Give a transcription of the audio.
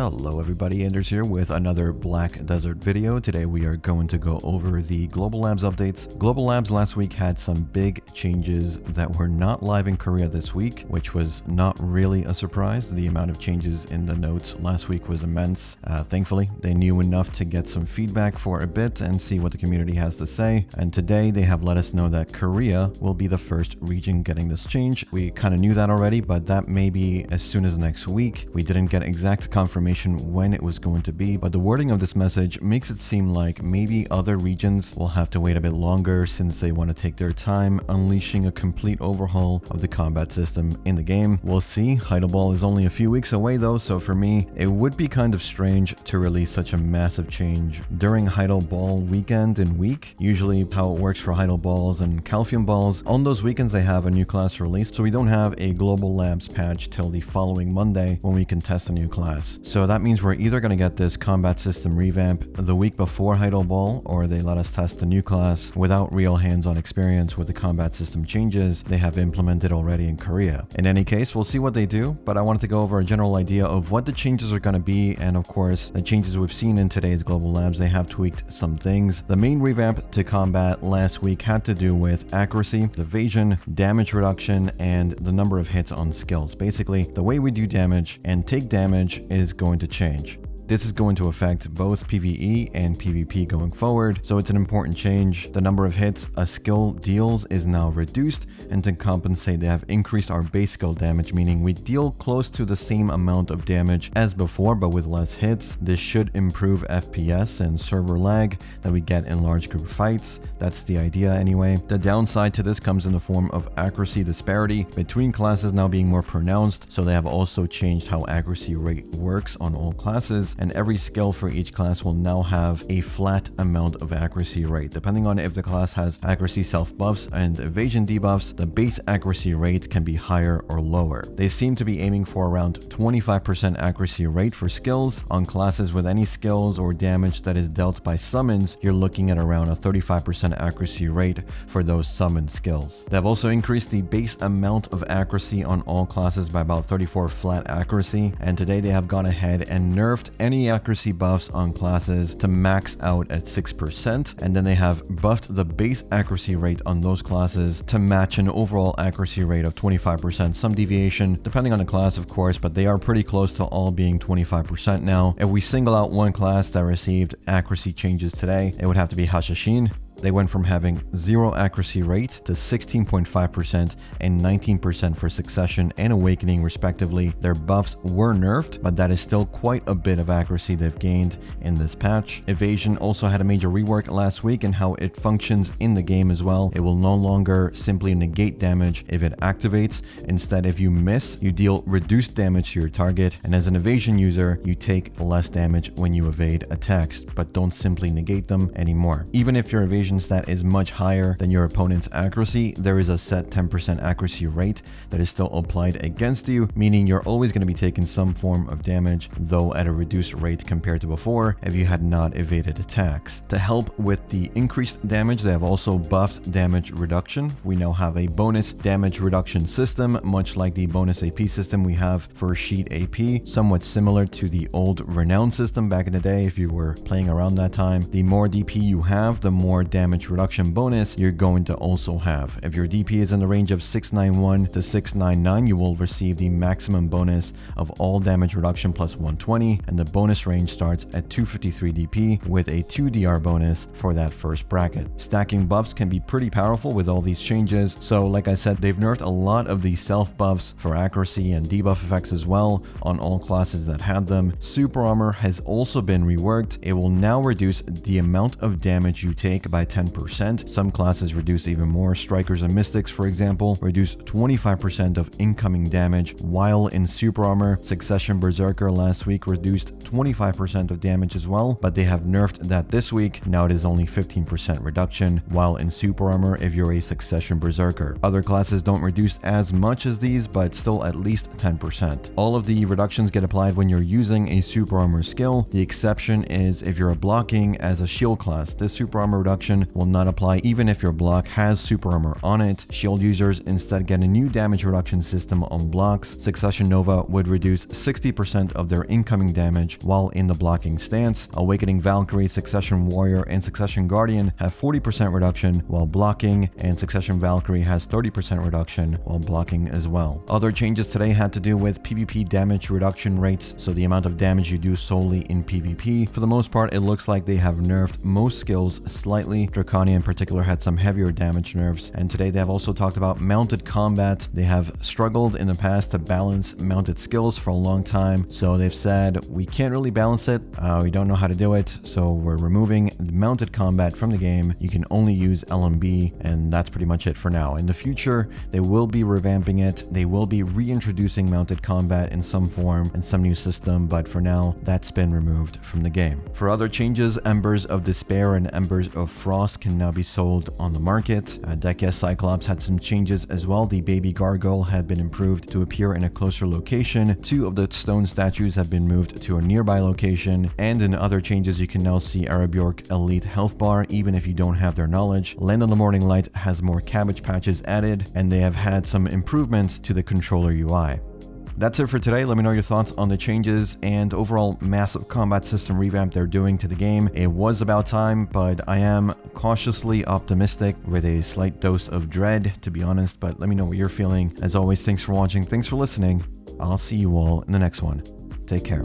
Hello everybody, Anders here with another Black Desert video. Today we are going to go over the Global Labs updates. Global Labs last week had some big changes that were not live in Korea this week, which was not really a surprise. The amount of changes in the notes last week was immense. Thankfully, they knew enough to get some feedback for a bit and see what the community has to say. And today they have let us know that Korea will be the first region getting this change. We kind of knew that already, but that may be as soon as next week. We didn't get exact confirmation when it was going to be, but the wording of this message makes it seem like maybe other regions will have to wait a bit longer since they want to take their time unleashing a complete overhaul of the combat system in the game. We'll see. Heidelball is only a few weeks away though, so for me it would be kind of strange to release such a massive change during Heidelball weekend and week. Usually how it works for Heidelballs and Calcium balls, on those weekends they have a new class released, so we don't have a Global Labs patch till the following Monday when we can test a new class. So that means we're either going to get this combat system revamp the week before Heidelball, or they let us test a new class without real hands-on experience with the combat system changes they have implemented already in Korea. In any case, we'll see what they do, but I wanted to go over a general idea of what the changes are going to be, and of course, the changes we've seen in today's Global Labs. They have tweaked some things. The main revamp to combat last week had to do with accuracy, evasion, damage reduction, and the number of hits on skills. Basically, the way we do damage and take damage is going to change. This is going to affect both PvE and PvP going forward, so it's an important change. The number of hits a skill deals is now reduced, and to compensate, they have increased our base skill damage, meaning we deal close to the same amount of damage as before, but with less hits. This should improve FPS and server lag that we get in large group fights. That's the idea anyway. The downside to this comes in the form of accuracy disparity between classes now being more pronounced, so they have also changed how accuracy rate works on all classes, and every skill for each class will now have a flat amount of accuracy rate. Depending on if the class has accuracy self buffs and evasion debuffs, the base accuracy rate can be higher or lower. They seem to be aiming for around 25% accuracy rate for skills. On classes with any skills or damage that is dealt by summons, you're looking at around a 35% accuracy rate for those summoned skills. They have also increased the base amount of accuracy on all classes by about 34 flat accuracy, and today they have gone ahead and nerfed any accuracy buffs on classes to max out at 6%, and then they have buffed the base accuracy rate on those classes to match an overall accuracy rate of 25%, some deviation depending on the class of course, but they are pretty close to all being 25% now. If we single out one class that received accuracy changes today, it would have to be Hashashin. They went from having 0 accuracy rate to 16.5% and 19% for Succession and Awakening respectively. Their buffs were nerfed, but that is still quite a bit of accuracy they've gained in this patch. Evasion also had a major rework last week in how it functions in the game as well. It will no longer simply negate damage if it activates. Instead, if you miss, you deal reduced damage to your target, and as an evasion user, you take less damage when you evade attacks, but don't simply negate them anymore. Even if your evasion stat is much higher than your opponent's accuracy, there is a set 10% accuracy rate that is still applied against you, meaning you're always going to be taking some form of damage, though at a reduced rate compared to before if you had not evaded attacks. To help with the increased damage, they have also buffed damage reduction. We now have a bonus damage reduction system, much like the bonus AP system we have for Sheet AP, somewhat similar to the old Renown system back in the day if you were playing around that time. The more DP you have, the more damage reduction bonus you're going to also have. If your DP is in the range of 691 to 699, you will receive the maximum bonus of all damage reduction plus 120, and the bonus range starts at 253 DP with a 2 DR bonus for that first bracket. Stacking buffs can be pretty powerful with all these changes, so like I said, they've nerfed a lot of the self buffs for accuracy and debuff effects as well on all classes that had them. Superarmor has also been reworked. It will now reduce the amount of damage you take by 10%. Some classes reduce even more. Strikers and Mystics, for example, reduce 25% of incoming damage, while in Superarmor, Succession Berserker last week reduced 25% of damage as well, but they have nerfed that this week. Now it is only 15% reduction, while in Superarmor if you're a Succession Berserker. Other classes don't reduce as much as these, but still at least 10%. All of the reductions get applied when you're using a Superarmor skill. The exception is if you're blocking as a shield class. This Superarmor reduction reduction will not apply even if your block has super armor on it. Shield users instead get a new damage reduction system on blocks. Succession Nova would reduce 60% of their incoming damage while in the blocking stance. Awakening Valkyrie, Succession Warrior, and Succession Guardian have 40% reduction while blocking, and Succession Valkyrie has 30% reduction while blocking as well. Other changes today had to do with PvP damage reduction rates, so the amount of damage you do solely in PvP. For the most part, it looks like they have nerfed most skills slightly. Draconia in particular had some heavier damage nerfs, and today they have also talked about mounted combat. They have struggled in the past to balance mounted skills for a long time, so they've said we can't really balance it, we don't know how to do it, so we're removing mounted combat from the game. You can only use LMB, and that's pretty much it for now. In the future, they will be revamping it. They will be reintroducing mounted combat in some form and some new system, but for now, that's been removed from the game. For other changes, Embers of Despair and Embers of Frost can now be sold on the market. Dekia Cyclops had some changes as well. The baby gargoyle had been improved to appear in a closer location. 2 of the stone statues have been moved to a nearby location, and in other changes, you can now see Arabiork Elite Health Bar even if you don't have their knowledge. Land on the Morning Light has more cabbage patches added, and they have had some improvements to the controller UI. That's it for today. Let me know your thoughts on the changes and overall massive combat system revamp they're doing to the game. It was about time, but I am cautiously optimistic with a slight dose of dread, to be honest, but let me know what you're feeling. As always, thanks for watching. Thanks for listening. I'll see you all in the next one. Take care.